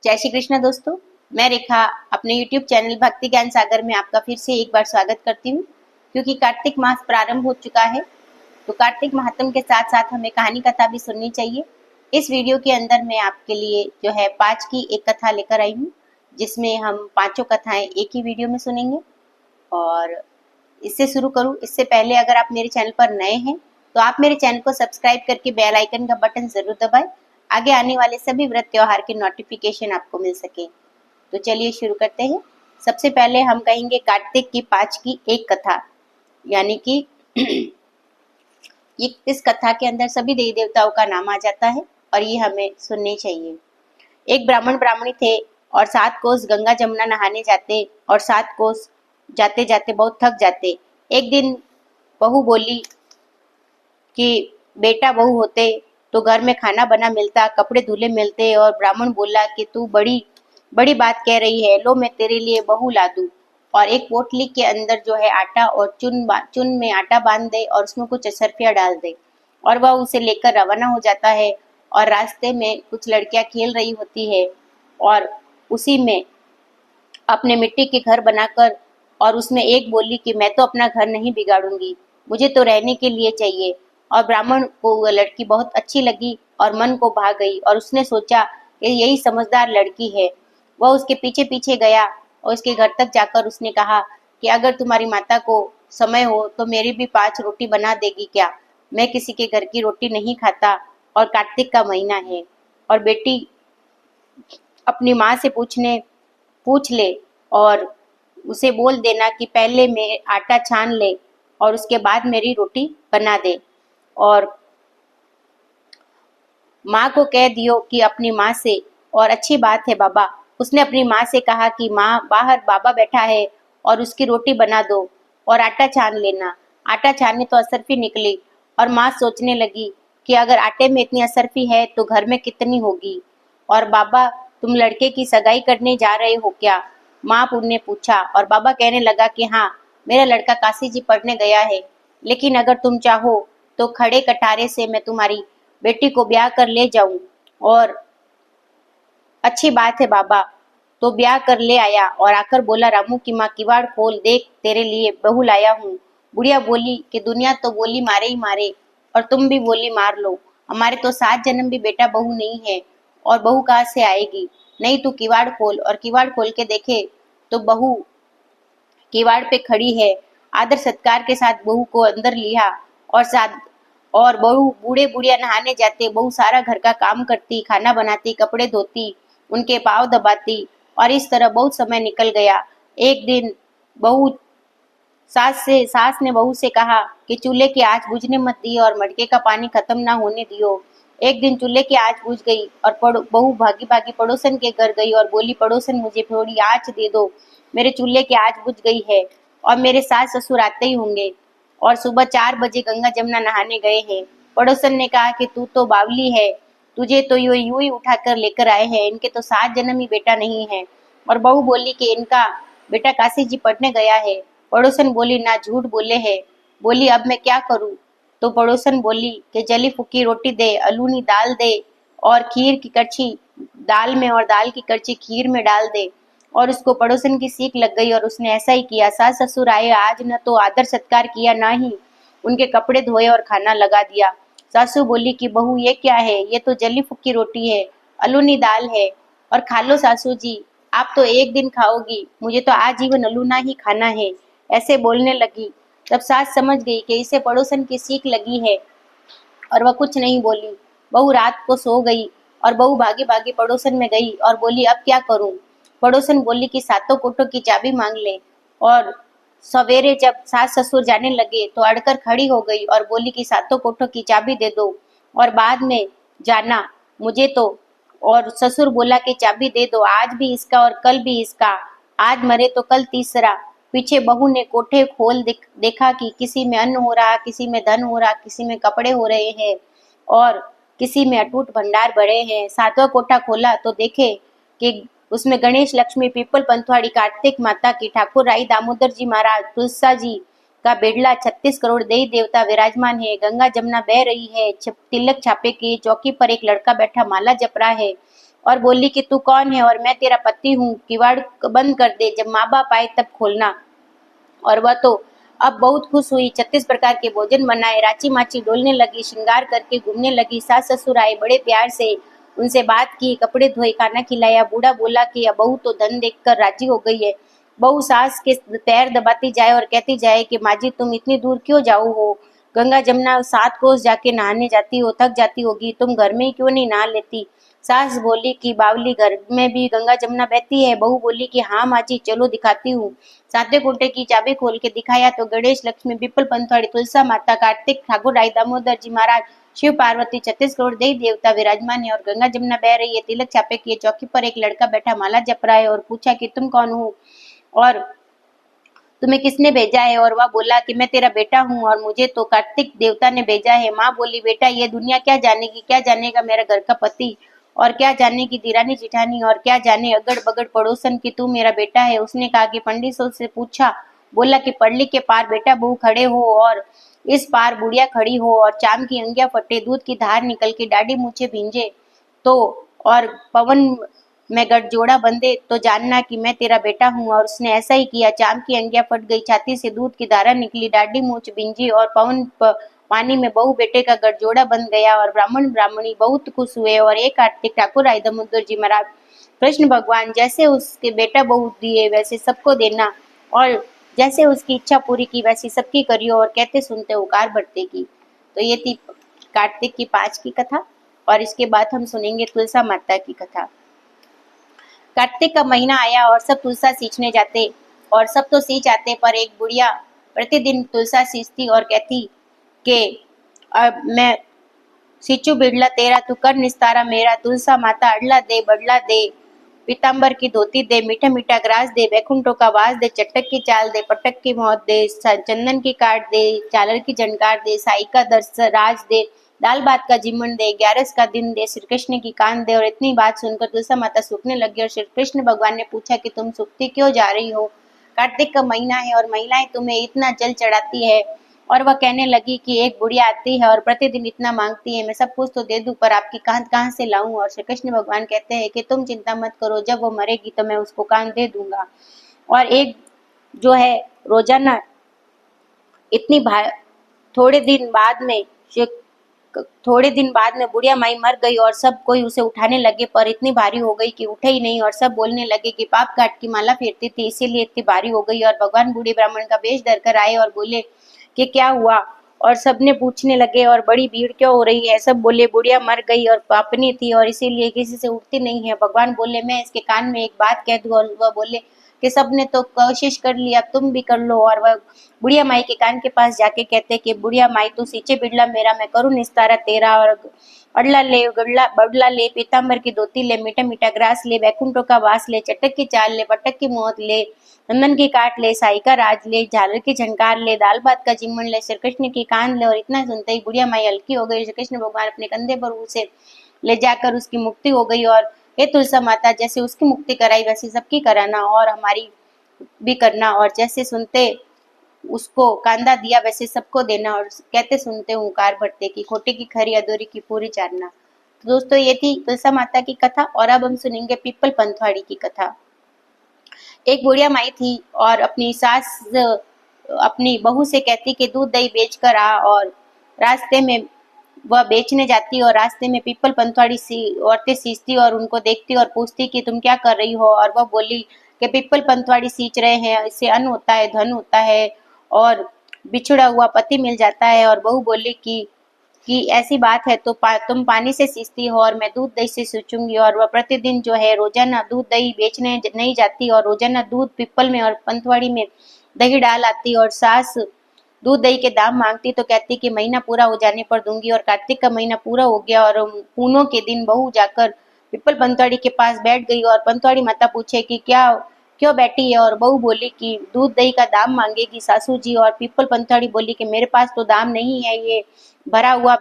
जय श्री कृष्ण दोस्तों, मैं रेखा अपने YouTube चैनल भक्ति ज्ञान सागर में आपका फिर से एक बार स्वागत करती हूँ। क्योंकि कार्तिक मास प्रारंभ हो चुका है तो कार्तिक महात्म के साथ साथ हमें कहानी कथा भी सुननी चाहिए। इस वीडियो के अंदर मैं आपके लिए जो है 5 की एक कथा लेकर आई हूँ, जिसमें हम पांचों कथाएं एक ही वीडियो में सुनेंगे। और इससे शुरू करूँ इससे पहले अगर आप मेरे चैनल पर नए हैं तो आप मेरे चैनल को सब्सक्राइब करके बेल आइकन का बटन जरूर दबाएं, आगे आने वाले सभी व्रत त्योहार के नोटिफिकेशन आपको मिल सके। तो चलिए शुरू करते हैं। सबसे पहले हम कहेंगे कार्तिक की 5 की एक कथा, यानी कि इस कथा के अंदर सभी देवी देवताओं का नाम आ जाता है और ये हमें सुननी चाहिए। एक ब्राह्मण ब्राह्मणी थे और 7 कोस गंगा जमुना नहाने जाते और 7 कोस जाते जाते बहुत थक जाते। एक दिन बहू बोली कि बेटा बहू होते तो घर में खाना बना मिलता, कपड़े धुले मिलते। और ब्राह्मण बोला कि तू बड़ी बड़ी बात कह रही है, लो मैं तेरे लिए बहू ला दूं। और एक पोटली के अंदर जो है आटा और चुन में आटा बांध दे और उसमें कुछ असरफिया डाल दे। और वह उसे लेकर रवाना हो जाता है। और रास्ते में कुछ लड़कियां खेल रही होती है और उसी में अपने मिट्टी के घर बनाकर, और उसमें एक बोली कि मैं तो अपना घर नहीं बिगाड़ूंगी, मुझे तो रहने के लिए चाहिए। और ब्राह्मण को वह लड़की बहुत अच्छी लगी और मन को भा गई और उसने सोचा कि यही समझदार लड़की है। वह उसके पीछे पीछे गया और उसके घर तक जाकर उसने कहा कि अगर तुम्हारी माता को समय हो तो मेरी भी 5 रोटी बना देगी क्या? मैं किसी के घर की रोटी नहीं खाता और कार्तिक का महीना है। और बेटी अपनी माँ से पूछ ले और उसे बोल देना कि पहले मैं आटा छान ले और उसके बाद मेरी रोटी बना दे। और माँ को कह दियो कि अपनी माँ से, और अच्छी बात है बाबा, उसने अपनी माँ से कहा कि माँ बाहर बाबा बैठा है और उसकी रोटी बना दो और आटा छान लेना। आटा छानने तो असरफी निकली और माँ सोचने लगी कि अगर आटे में इतनी असरफी है तो घर में कितनी होगी। और बाबा तुम लड़के की सगाई करने जा रहे हो क्या? माँ ने पूछा। और बाबा कहने लगा कि हाँ, मेरा लड़का काशी जी पढ़ने गया है, लेकिन अगर तुम चाहो तो खड़े कटारे से मैं तुम्हारी बेटी को ब्याह कर ले जाऊं। और अच्छी बात है बाबा, तो ब्याह कर ले आया और आकर बोला रामू की माँ किवाड़ खोल, देख तेरे लिए बहू लाया हूँ। बुढ़िया बोली कि दुनिया तो बोली मारे ही मारे और तुम भी बोली मार लो, हमारे तो 7 जन्म भी बेटा बहू नहीं है और बहू कहाँ से आएगी? नहीं तू किवाड़ खोल। और किवाड़ खोल के देखे तो बहू किवाड़ पे खड़ी है। आदर सत्कार के साथ बहू को अंदर लिया और बहू बूढ़े बुढ़िया नहाने जाते, बहू सारा घर का काम करती, खाना बनाती, कपड़े धोती, उनके पाँव दबाती। और इस तरह बहुत समय निकल गया। एक दिन सास ने बहू से कहा कि चूल्हे की आंच बुझने मत दियो और मटके का पानी खत्म ना होने दियो। एक दिन चूल्हे की आंच बुझ गई और बहू भागी भागी पड़ोसन के घर गई और बोली, पड़ोसन मुझे थोड़ी आंच दे दो, मेरे चूल्हे की आंच बुझ गई है और मेरे सास ससुर आते ही होंगे और सुबह 4 बजे गंगा जमुना नहाने गए हैं। पड़ोसन ने कहा कि तू तो बावली है, तुझे तो यूं ही उठाकर लेकर आए हैं, इनके तो 7 जन्म ही बेटा नहीं है। और बहू बोली कि इनका बेटा काशी जी पढ़ने गया है। पड़ोसन बोली ना झूठ बोले है। बोली अब मैं क्या करूं? तो पड़ोसन बोली कि जली फूकी रोटी दे, अलूनी दाल दे और खीर की कड़छी दाल में और दाल की कड़छी खीर में डाल दे। और उसको पड़ोसन की सीख लग गई और उसने ऐसा ही किया। सास ससुर आए, आज न तो आदर सत्कार किया, ना ही उनके कपड़े धोए और खाना लगा दिया। सासू बोली कि बहू ये क्या है? ये तो जली फूकी रोटी है, अलूनी दाल है, और खा लो सासू जी, आप तो एक दिन खाओगी, मुझे तो आजीवन अलूना ही खाना है। ऐसे बोलने लगी। तब सास समझ गई कि इसे पड़ोसन की सीख लगी है और वह कुछ नहीं बोली। बहू रात को सो गई और बहू भागी भागी पड़ोसन में गई और बोली अब क्या करूं? पड़ोसन बोली कि 7 कोठों की चाबी मांग ले। और सवेरे जब सास ससुर जाने लगे तो अड़कर खड़ी हो गई और बोली कि 7 कोठों की चाबी दे दो और बाद में जाना मुझे तो। और ससुर बोला कि चाबी दे दो, आज भी इसका और कल भी इसका, आज मरे तो कल तीसरा। पीछे बहू ने कोठे खोल देखा कि किसी में अन्न हो रहा, किसी में धन हो रहा, किसी में कपड़े हो रहे हैं और किसी में अटूट भंडार भरे हैं। 7वां कोठा खोला तो देखे कि उसमें गणेश लक्ष्मी पीपल पंथवाड़ी कार्तिक माता की, ठाकुर राई दामोदर जी महाराज, तुलसा जी का बिड़ला, 36 करोड़ देवी देवता विराजमान है, गंगा जमुना बह रही है, तिलक छापे की चौकी पर एक लड़का बैठा माला जप रहा है और बोली कि तू कौन है और मैं तेरा पति हूँ, किवाड़ बंद कर दे, जब माँ बाप आए तब खोलना। और वह तो अब बहुत खुश हुई। 36 प्रकार के भोजन बनाए, राची माची डोलने लगी, श्रृंगार करके घूमने लगी। सास ससुर आए, बड़े प्यार से उनसे बात की, कपड़े धोए, खाना खिलाया। बूढ़ा बोला कि अब बहू तो धन देखकर राजी हो गई है। बहू सास के पैर दबाती जाए और कहती जाए कि माँ जी तुम इतनी दूर क्यों जाओ हो, गंगा जमुना 7 कोस जाके नहाने जाती हो, थक जाती होगी, तुम घर में ही क्यों नहीं नहा लेती। सास बोली कि बावली घर में भी गंगा जमुना बहती है। बहू बोली कि हाँ माँ जी चलो दिखाती हूँ। सातवें कुंटे की चाबी खोल के दिखाया तो गणेश, लक्ष्मी, पिपल पंथवाड़ी, तुलसा माता, कार्तिक, ठाकुर राय, दामोदर जी महाराज, शिव पार्वती, 36 करोड़ देवी देवता विराजमान है और गंगा जमुना बह रही है। तिलक छापे किए, चौकी पर एक लड़का बैठा माला जप रहा है और पूछा कि तुम कौन हो और तुम्हें किसने भेजा है। और वह बोला कि मैं तेरा बेटा हूँ और मुझे तो कार्तिक देवता ने भेजा है। माँ बोली बेटा ये दुनिया क्या जानेगी, क्या जानेगा मेरा घर का पति, और क्या जाने की दीरानी जिठानी, और क्या जाने अगड़ बगड़ पड़ोसन की तू मेरा बेटा है। उसने कहा कि पंडितों से पूछा, बोला कि पढ़ लिख के पार बेटा बहू खड़े हो और इस पार बुढ़िया खड़ी हो और चाम की अंगिया फटे, दूध की धार निकल के डाढ़ी मूछे भींजे तो और पवन में गठजोड़ा बंधे तो जानना कि मैं तेरा बेटा हूँ। और उसने ऐसा ही किया। चाम की अंगिया फट गई, छाती से दूध की धारा निकली, डाढ़ी मूछ भींजी और पवन पानी में बहू बेटे का गठजोड़ा बन गया। और ब्राह्मण ब्राह्मणी बहुत खुश हुए। और एक कार्तिक, ठाकुर राय, दामोदर जी महाराज, कृष्ण भगवान जैसे उसके बेटा बहू दिए वैसे सबको देना, और जैसे उसकी इच्छा पूरी की वैसी सबकी करियो, और कहते सुनते उकार भरते की। तो ये थी कार्तिक की 5 की कथा। और इसके बाद हम सुनेंगे तुलसा माता की कथा। कार्तिक का महीना आया और सब तुलसा सींचने जाते, और सब तो सींच आते, पर एक बुढ़िया प्रतिदिन तुलसा सींचती और कहती कि अब मैं सींचू बिड़ला तेरा, तू कर निस्तारा मेरा। तुलसा माता अडला दे, बडला दे, पीताम्बर की धोती दे, मीठा मीठा ग्रास दे, बैकुंठों का वास दे, चटक की चाल दे, पटक की मौत दे, चंदन की काट दे, झालर की झनकार दे, साई का दर्श राज दे, दाल भात का जिमन दे, 11 का दिन दे, श्री कृष्ण की कान दे। और इतनी बात सुनकर तुलसा माता सूखने लगी और श्री कृष्ण भगवान ने पूछा कि तुम सूखती क्यों जा रही हो, कार्तिक का महीना है और महिलाएं तुम्हें इतना जल चढ़ाती है। और वह कहने लगी कि एक बुढ़िया आती है और प्रतिदिन इतना मांगती है, मैं सब कुछ तो दे दूं पर आपकी कान कहाँ से लाऊं। और श्री कृष्ण भगवान कहते हैं कि तुम चिंता मत करो, जब वो मरेगी तो मैं उसको कान दे दूंगा। और एक जो है रोजाना इतनी थोड़े दिन बाद में थोड़े दिन बाद में बुढ़िया माई मर गई और सब कोई उसे उठाने लगे, पर इतनी भारी हो गई कि उठे ही नहीं। और सब बोलने लगे कि पाप काट की माला फेरती थी इसीलिए इतनी भारी हो गई। और भगवान बूढ़े ब्राह्मण का वेश धरकर आए और बोले कि क्या हुआ। और सबने पूछने लगे और बड़ी भीड़ क्यों हो रही है। सब बोले बुढ़िया मर गई और पापनी थी और इसीलिए किसी से उठती नहीं है। भगवान बोले मैं इसके कान में एक बात कह दूं। और वह बोले कि सबने तो कोशिश कर लिया, तुम भी कर लो। और वह बुढ़िया माई के कान के पास जाके कहते कि बुढ़िया माई तू सींचे बिड़ला मेरा, मैं करूँ निस्तारा तेरा। और अडला ले, गडला बडला ले, पीताम्बर की धोती ले, मीठा मीठा ग्रास ले, बैकुंठों का वास ले, चटक की चाल ले, पटक की मौत ले, चंदन की काट ले, साई का राज ले, झालर की झनकार ले, दाल भात का चिमन ले, श्री कृष्ण की कान ले। और इतना सुनते ही बुढ़िया माई हल्की हो गई। श्री कृष्ण भगवान अपने कंधे पर उसे ले जाकर उसकी मुक्ति हो गई। और हे तुलसा माता, जैसे उसकी मुक्ति कराई वैसे सबकी कराना और हमारी भी करना, और जैसे सुनते उसको कांदा दिया वैसे सबको देना। और कहते सुनते हुंकार भरते की, खोटी की खरी, अधूरी की पूरी जानना। तो दोस्तों ये थी तुलसा माता की कथा। और अब हम सुनेंगे पीपल पंथवाड़ी की कथा। एक बुढ़िया माई थी और अपनी सास अपनी बहू से कहती कि दूध दही बेच कर आ। और रास्ते में वह बेचने जाती और रास्ते में पीपल पंथवाड़ी सी औरतें सींचती और उनको देखती और पूछती कि तुम क्या कर रही हो। और वह बोली कि पीपल पंथवाड़ी सींच रहे हैं, इससे अन्न होता है, धन होता है और बिछड़ा हुआ पति मिल जाता है। और बहू बोली कि ऐसी बात है तो तुम पानी से सींचती हो और मैं दूध दही से सींचूंगी। और वह प्रतिदिन जो है रोजाना दूध दही बेचने नहीं जाती और रोजाना दूध पीपल में और पंथवाड़ी में दही डाल आती। और सास दूध दही के दाम मांगती तो कहती कि महीना पूरा हो जाने पर दूंगी। और कार्तिक का महीना पूरा हो गया और पूनों के दिन बहू जाकर पीपल पंथवाड़ी के पास बैठ गई। और पंथवाड़ी माता पूछे कि क्या क्यों बैठी है। और बहू बोली कि दूध दही का दाम मांगेगी सासू जी। और पीपल पंथवाड़ी बोली कि मेरे पास तो दाम नहीं है, ये भरा हुआ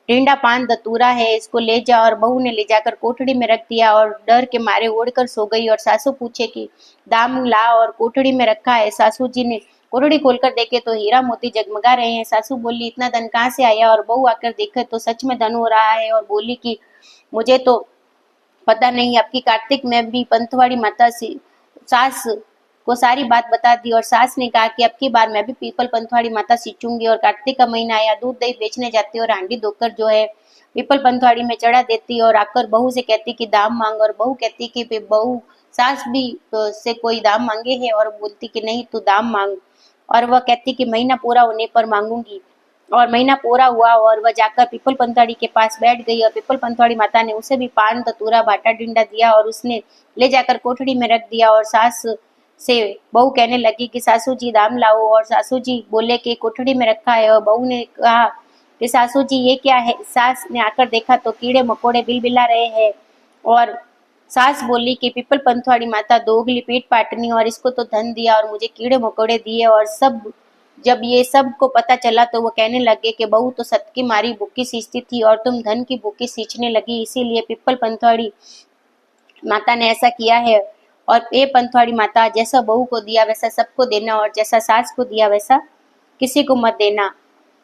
टिंडा पान दतूरा है, इसको ले जा। और बहू ने ले जाकर कोठड़ी में रख दिया और डर के मारे ओढ़कर सो गई। और सासू पूछे कि दाम ला, और कोठड़ी में रखा है। सासू जी ने कोठड़ी खोलकर देखे तो हीरा मोती जगमगा रहे हैं। सासू बोली इतना धन कहाँ से आया। और बहू आकर देखे तो सच में धन हो रहा है और बोली कि मुझे तो पता नहीं आपकी कार्तिक में भी पंथवाड़ी माता से सास को सारी बात बता दी और सास ने कहा कि अब की बार मैं भी पीपल पंथवाड़ी माता सींचूंगी। और कार्तिक का महीना आया, दूध दही बेचने जाती और हांडी धोकर जो है पीपल पंथवाड़ी में चढ़ा देती और आकर बहू से कहती कि दाम मांग। और बहू कहती कि बहू सास भी से कोई दाम मांगे है और बोलती कि नहीं तू दाम मांग। और वह कहती कि महीना पूरा होने पर मांगूंगी। और महीना पूरा हुआ और वह जाकर पीपल पंथवाड़ी के पास बैठ गई और पीपल पंथवाड़ी माता ने उसे भी पान धतूरा बाटा डिंडा दिया और उसने ले जाकर कोठड़ी में रख दिया। और सास से बहू कहने लगी कि सासू जी दाम लाओ। और सासू जी बोले कि कोठड़ी में रखा है। और बहू ने कहा कि सासू जी ये क्या है। सास ने आकर देखा तो कीड़े मकोड़े बिलबिला रहे हैं। और सास बोली कि पीपल पंथवाड़ी माता दोगली पीठ पाटनी, और इसको तो धन दिया और मुझे कीड़े मकोड़े दिए। और सब जब ये सब को पता चला तो वो कहने लगे कि बहू तो सत की मारी भूखी सींचती थी और तुम धन की भूखी सींचने लगी, इसीलिए पीपल पंथवाड़ी माता ने ऐसा किया है। और ये पंथवाड़ी माता जैसा बहू को दिया वैसा सबको देना और जैसा सास को दिया वैसा किसी को मत देना।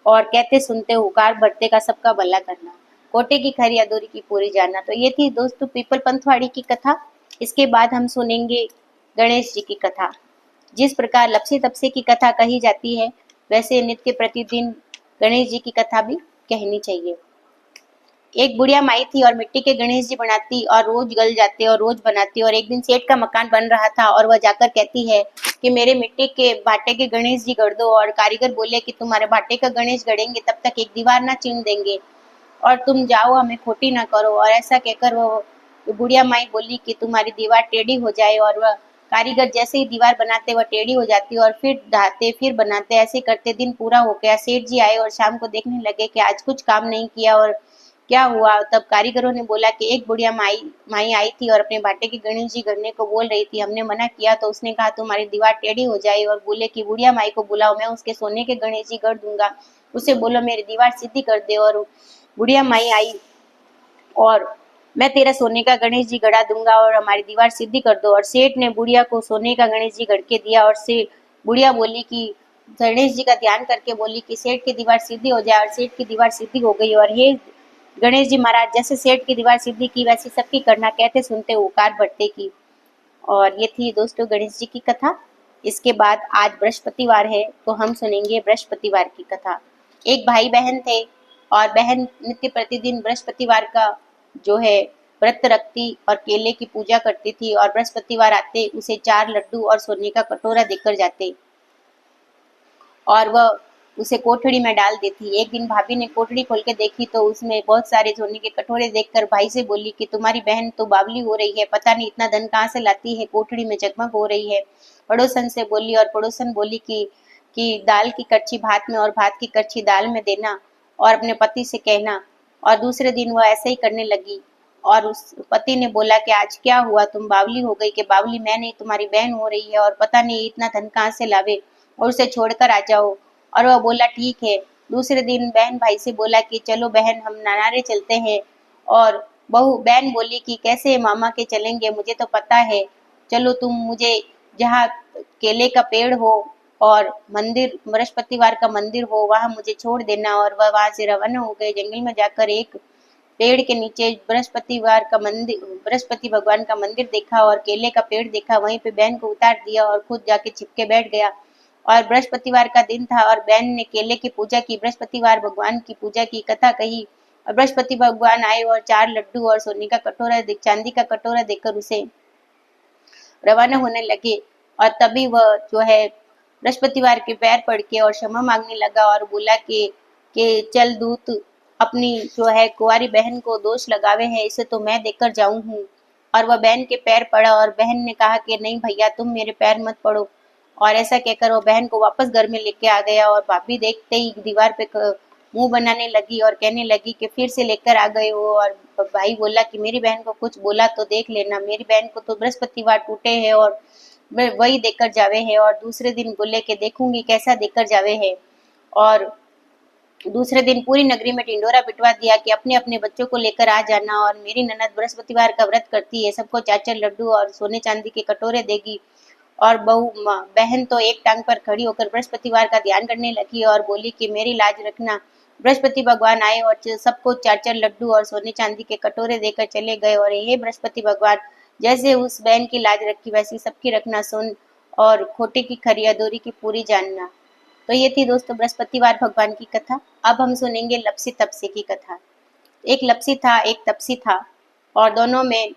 और कहते सुनते हुकार भरते का सबका भला करना, कोटे की खरी अधूरी की पूरी जानना। तो ये थी दोस्तों पीपल पंथवाड़ी की कथा। इसके बाद हम सुनेंगे गणेश जी की कथा। जिस प्रकार लपसे तपसे की कथा कही जाती है वैसे नित्य प्रतिदिन गणेश जी की कथा भी कहनी चाहिए। एक बुढ़िया माई थी और मिट्टी के गणेश जी बनाती और रोज गल जाते और रोज बनाती। और एक दिन सेठ का मकान बन रहा था और वह जाकर कहती है कि मेरे मिट्टी के भाटे के गणेश जी गढ़ दो। और कारीगर बोले कि तुम्हारे भाटे का गणेश गढ़ेंगे तब तक एक दीवार ना चीन देंगे और तुम जाओ, हमें खोटी ना करो। और ऐसा कहकर वो बुढ़िया माई बोली कि तुम्हारी दीवार टेढ़ी हो जाए। और वह कारीगर जैसे ही दीवार बनाते वह टेढ़ी हो जाती और फिर ढाते फिर बनाते। ऐसे करते दिन पूरा हो गया। सेठ जी आए और शाम को देखने लगे कि आज कुछ काम नहीं किया और क्या हुआ। तब कारीगरों ने बोला कि एक बुढ़िया माई आई थी और अपने भाटे के गणेश जी गढ़ने को बोल रही थी। हमने मना किया तो उसने कहा तुम्हारी दीवार टेढ़ी हो जाए। और बोले कि बुढ़िया माई को बुलाओ, मैं उसके सोने के गणेश जी गढ़ दूंगा, उसे बोलो मेरी दीवार सीधी कर दे। और बुढ़िया माई आई और मैं तेरा सोने का गणेश जी गढ़ा दूंगा और हमारी दीवार सीधी कर दो। और सेठ ने बुढ़िया को सोने का गणेश जी गढ़ के दिया। और से बुढ़िया बोली कि गणेश जी का ध्यान करके बोली कि सेठ की दीवार सीधी हो जाए। और सेठ की दीवार सीधी हो गई। और हे गणेश जी महाराज, जैसे सेठ की दीवार सीधी की वैसे सबकी करना, कहते सुनते हुकार भरते की। और ये थी दोस्तों गणेश जी की कथा। इसके बाद आज बृहस्पतिवार है तो हम सुनेंगे बृहस्पतिवार की कथा। एक भाई बहन थे और बहन नित्य प्रतिदिन बृहस्पतिवार का जो है व्रत रखती और केले की पूजा करती थी। और बृहस्पतिवार आते उसे 4 लड्डू और सोने का कटोरा देकर जाते और वह उसे कोठड़ी में डाल देती। एक दिन भाभी ने कोठड़ी खोल के देखी तो उसमें बहुत सारे सोने के कटोरे देखकर भाई से बोली कि तुम्हारी बहन तो बावली हो रही है, पता नहीं इतना धन कहाँ से लाती है, कोठड़ी में जगमग हो रही है। पड़ोसन से बोली और पड़ोसन बोली कि दाल की कच्ची भात में और भात की कच्ची दाल में देना और अपने पति से कहना। और दूसरे दिन वह ऐसे ही करने लगी। और उस पति ने बोला कि आज क्या हुआ, तुम बावली हो गई। कि बावली मैं नहीं, तुम्हारी बहन हो रही है और पता नहीं इतना धन कहाँ से लावे और उसे छोड़कर आ जाओ। और वह बोला ठीक है। दूसरे दिन बहन भाई से बोला कि चलो बहन हम नानारे चलते हैं। और बहन बोली कि कैसे मामा के चलेंगे, मुझे तो पता है, चलो तुम मुझे जहाँ केले का पेड़ हो और मंदिर बृहस्पतिवार का मंदिर हो वहां मुझे छोड़ देना। और वह वहां से रवाना हो गए। जंगल में जाकर एक पेड़ के नीचे बृहस्पतिवार का मंदिर, बृहस्पति भगवान का मंदिर देखा और केले का पेड़ देखा। वहीं पे बहन को उतार दिया और खुद जाके छिपके बैठ गया। और बृहस्पतिवार का दिन था और बहन ने केले की पूजा की, बृहस्पतिवार भगवान की पूजा की, कथा कही। और बृहस्पति भगवान आए और 4 लड्डू और सोने का कटोरा चांदी का कटोरा देकर उसे रवाना होने लगे। और तभी वह जो है बृहस्पतिवार के पैर पड़ के और क्षमा मांगने लगा और बोला कि चल दूत अपनी जो है कुंवारी बहन को दोष लगावे है, इसे तो मैं देकर जाऊं हूँ। और वह बहन के पैर पड़ा और बहन ने कहा कि नहीं भैया तुम मेरे पैर मत पड़ो। और ऐसा कहकर वो बहन को वापस घर में लेके आ गया। और भाभी देखते ही दीवार पे मुंह बनाने लगी और कहने लगी कि फिर से लेकर आ गए हो। और भाई बोला कि मेरी बहन को कुछ बोला तो देख लेना, मेरी बहन को तो बृहस्पतिवार टूटे है और वही देकर जावे है। और दूसरे दिन बोले कि देखूंगी कैसा देकर जावे है। और दूसरे दिन पूरी नगरी में ढिंडोरा पिटवा दिया कि अपने अपने बच्चों को लेकर आ जाना और मेरी ननद बृहस्पतिवार का व्रत करती है, सबको 4-4 लड्डू और सोने चांदी के कटोरे देगी। और बहन तो एक टांग पर खड़ी होकर बृहस्पतिवार का ध्यान करने लगी और बोली कि मेरी लाज रखना, बृहस्पति भगवान आए और सबको 4-4 लड्डू और सोने चांदी के कटोरे देकर चले गए और हे बृहस्पति भगवान, जैसे उस बहन की लाज रखी वैसी सबकी रखना, सुन और खोटे की खरी अधूरी की पूरी जानना। तो ये थी दोस्तों बृहस्पतिवार भगवान की कथा। अब हम सुनेंगे लपसी तपसी की कथा। एक लपसी था, एक तपसी था और दोनों में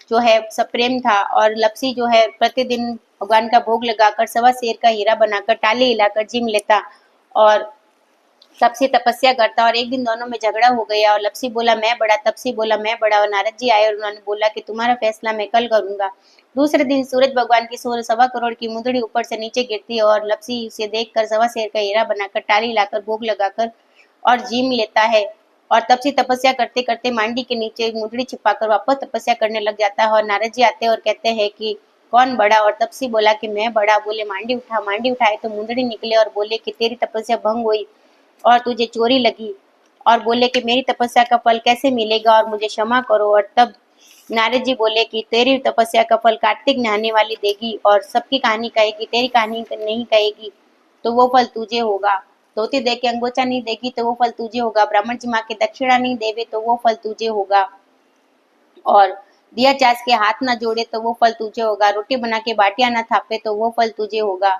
जो है सब प्रेम था। और लपसी जो है प्रतिदिन भगवान का भोग लगाकर 1.25 सेर का हीरा बनाकर टाली हिलाकर जिम लेता और तपसी तपस्या करता। और एक दिन दोनों में झगड़ा हो गया और लपसी बोला मैं बड़ा, तपसी बोला मैं बड़ा। और नारद जी आए और उन्होंने बोला कि तुम्हारा फैसला मैं कल करूंगा। दूसरे दिन सूरज भगवान की 1.25 करोड़ की मुंदड़ी ऊपर से नीचे गिरती है और लपसी उसे देखकर 1.25 सेर का हीरा बनाकर टाली लाकर भोग लगाकर और जीम लेता है। और तपसी तपस्या करते करते मांडी के नीचे मुंदड़ी छिपाकर वापस तपस्या करने लग जाता है। और नारद जी आते हैं और कहते हैं कि कौन बड़ा। और तपसी बोला कि मैं बड़ा। बोले मांडी उठा। मांडी उठाए तो मुंदड़ी निकले और बोले कि तेरी तपस्या भंग हुई और तुझे चोरी लगी। और बोले कि मेरी तपस्या का फल कैसे मिलेगा और मुझे क्षमा करो। और तब नारद जी बोले कि तेरी तपस्या का फल कार्तिक नहाने वाली देगी और सबकी कहानी कहेगी, तेरी कहानी नहीं कहेगी तो वो फल तुझे होगा। धोती दे के अंगोछा नहीं देगी तो वो फल तुझे होगा। ब्राह्मण जी माँ के दक्षिणा नहीं देवे तो वो फल तुझे होगा। और दिया चास के हाथ ना जोड़े तो वो फल तुझे होगा। रोटी बना के बाटियां ना थापे तो वो फल तुझे होगा।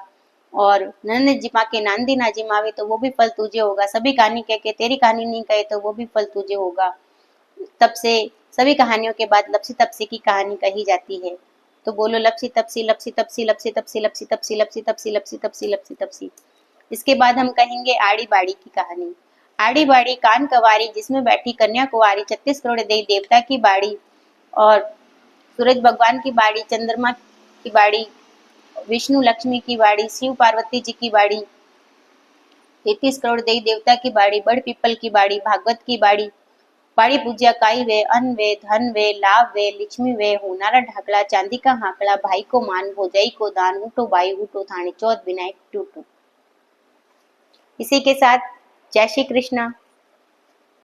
और नन्हे जिमा के नांदी ना जिमावे तो वो भी फल तुझे होगा। सभी कहानी कह के तेरी कहानी नहीं कहे तो वो भी फल तुझे होगा। तब से सभी कहानियों के बाद लपसी तपसी की कहानी कही जाती है। तो बोलो लपसी तपसी लपसी तपसी लपसी तपसी लपसी तपसी लपसी तपसी लपसी तपसी लपसी तपसी। इसके बाद हम कहेंगे आड़ी बाड़ी की कहानी। आड़ी बाड़ी कान कवारी जिसमें बैठी कन्या कुंवारी, 36 करोड़ देवी देवता की बाड़ी और सूरज भगवान की बाड़ी, चंद्रमा की बाड़ी, विष्णु लक्ष्मी की बाड़ी, शिव पार्वती जी की बाड़ी, 33 करोड़ देवी देवता की बाड़ी, बड़ पीपल की बाड़ी, भागवत की बाड़ी, बाड़ी पूजा काई वे, अन्न वे, धन वे, लाभ वे, लक्ष्मी वे, होनारा ढाकला, चांदी का हाकला, भाई को मान, भौजाई को दान, उठो भाई उठो थाने, चौथ विनायक टूटो। इसी के साथ जय श्री कृष्णा।